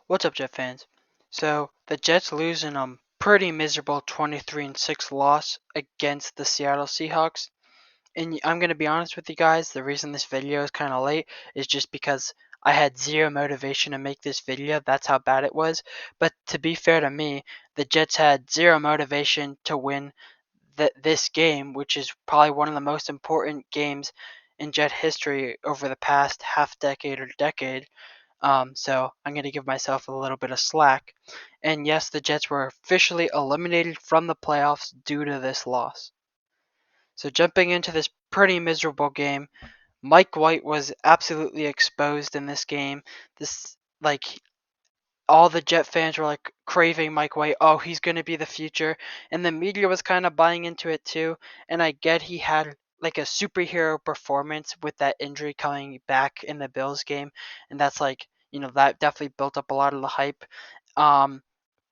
What's up, Jet fans? So the Jets lose in a pretty miserable 23-6 loss against the Seattle Seahawks. And I'm gonna be honest with you guys, the reason this video is kind of late is just because I had zero motivation to make this video. That's how bad it was. But to be fair to me, the Jets had zero motivation to win this game, which is probably one of the most important games in Jet history over the past half decade or decade. So I'm going to give myself a little bit of slack. And yes, the Jets were officially eliminated from the playoffs due to this loss. So jumping into this pretty miserable game, Mike White was absolutely exposed in this game. This like all the Jet fans were like craving Mike White. Oh, he's going to be the future. And the media was kind of buying into it too. And I get he had like a superhero performance with that injury coming back in the Bills game. And that's that definitely built up a lot of the hype. Um,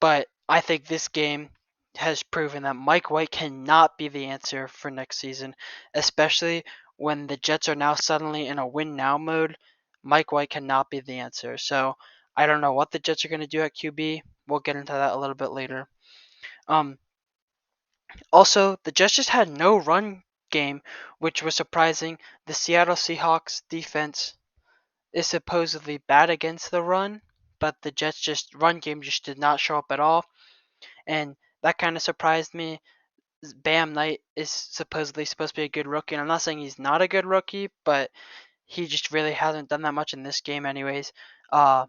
but I think this game has proven that Mike White cannot be the answer for next season, especially when the Jets are now suddenly in a win now mode. Mike White cannot be the answer. So I don't know what the Jets are going to do at QB. We'll get into that a little bit later. Um, Also, the Jets just had no run game, which was surprising. The Seattle Seahawks defense is supposedly bad against the run, but the Jets just run game just did not show up at all, and that kind of surprised me. Bam Knight is supposedly supposed to be a good rookie, and I'm not saying he's not a good rookie, but he just really hasn't done that much in this game, anyways. Uh,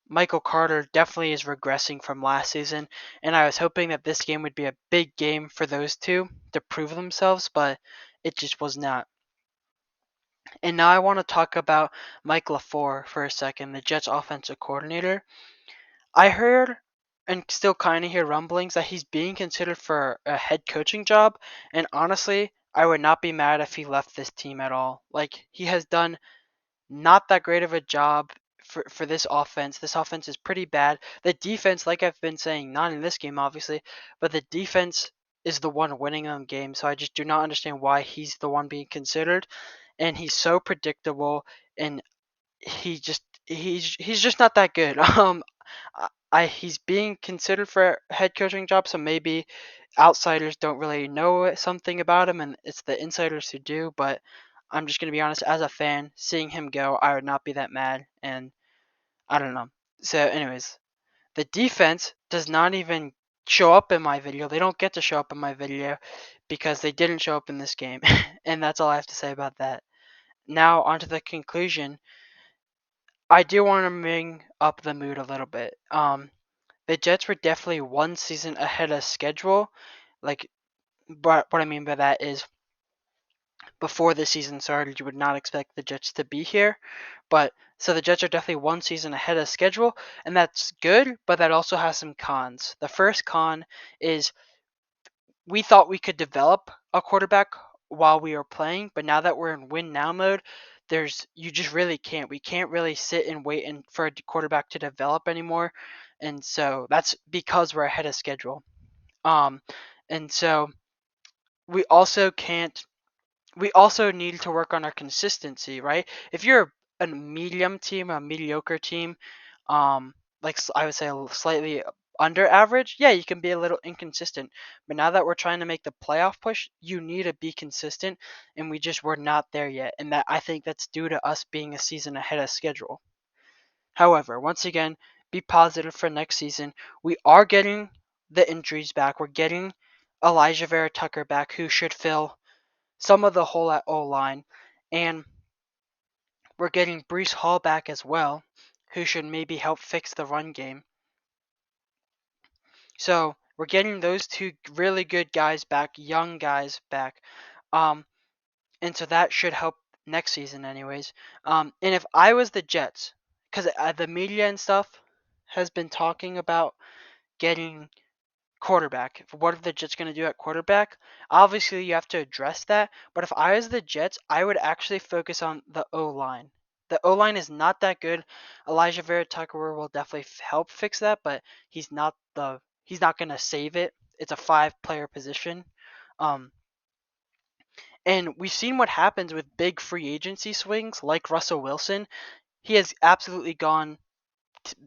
Michael Carter definitely is regressing from last season, and I was hoping that this game would be a big game for those two to prove themselves, but it just was not. And now I want to talk about Mike LaFleur for a second, the Jets offensive coordinator. I heard and still kind of hear rumblings that he's being considered for a head coaching job, and honestly, I would not be mad if he left this team at all. Like, he has done not that great of a job for this offense. This offense is pretty bad. The defense, like I've been saying, not in this game obviously, but the defense is the one winning them games. So I just do not understand why he's the one being considered. And he's so predictable, and he's just not that good. He's being considered for a head coaching job, so maybe outsiders don't really know something about him, and it's the insiders who do. But I'm just gonna be honest, as a fan, seeing him go, I would not be that mad, and I don't know. So, anyways, the defense does not even show up in my video. They don't get to show up in my video because they didn't show up in this game, and that's all I have to say about that. Now, onto the conclusion. I do want to bring up the mood a little bit. The Jets were definitely one season ahead of schedule. Like, but what I mean by that is before the season started, you would not expect the Jets to be here. But so the Jets are definitely one season ahead of schedule, and that's good, but that also has some cons. The first con is we thought we could develop a quarterback while we were playing, but now that we're in win now mode, you just really can't. We can't really sit and wait for a quarterback to develop anymore, and so that's because we're ahead of schedule. Um, and so we also can't. We also need to work on our consistency, right? If you're a medium team, a mediocre team, like I would say slightly under average, yeah, you can be a little inconsistent. But now that we're trying to make the playoff push, you need to be consistent, and we just were not there yet. And that I think that's due to us being a season ahead of schedule. However, once again, be positive for next season. We are getting the injuries back. We're getting Elijah Vera Tucker back, who should fill some of the hole at O line, and we're getting Brees Hall back as well, who should maybe help fix the run game. So we're getting those two really good guys back, young guys back, um, and so that should help next season, anyways. And if I was the Jets, because the media and stuff has been talking about getting quarterback. What are the Jets going to do at quarterback? Obviously, you have to address that. But if I was the Jets, I would actually focus on the O line. The O line is not that good. Elijah Vera Tucker will definitely help fix that, but he's not going to save it. It's a 5-player position. Um, and we've seen what happens with big free agency swings like Russell Wilson. He has absolutely gone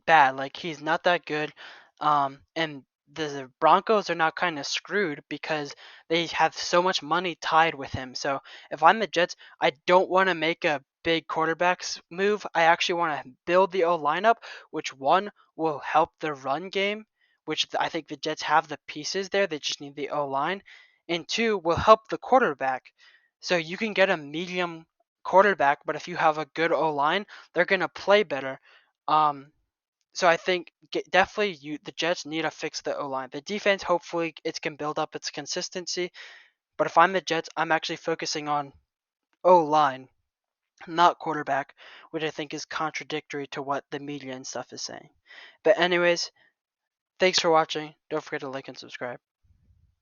bad. Like he's not that good. And the Broncos are now kind of screwed because they have so much money tied with him. So if I'm the Jets, I don't want to make a big quarterbacks move. I actually want to build the O lineup, which one will help the run game, which I think the Jets have the pieces there. They just need the O line, and two will help the quarterback. So you can get a medium quarterback, but if you have a good O line, they're gonna play better. Um, so I think definitely the Jets need to fix the O line. The defense, hopefully, it can build up its consistency. But if I'm the Jets, I'm actually focusing on O line, not quarterback, which I think is contradictory to what the media and stuff is saying. But anyways, thanks for watching. Don't forget to like and subscribe.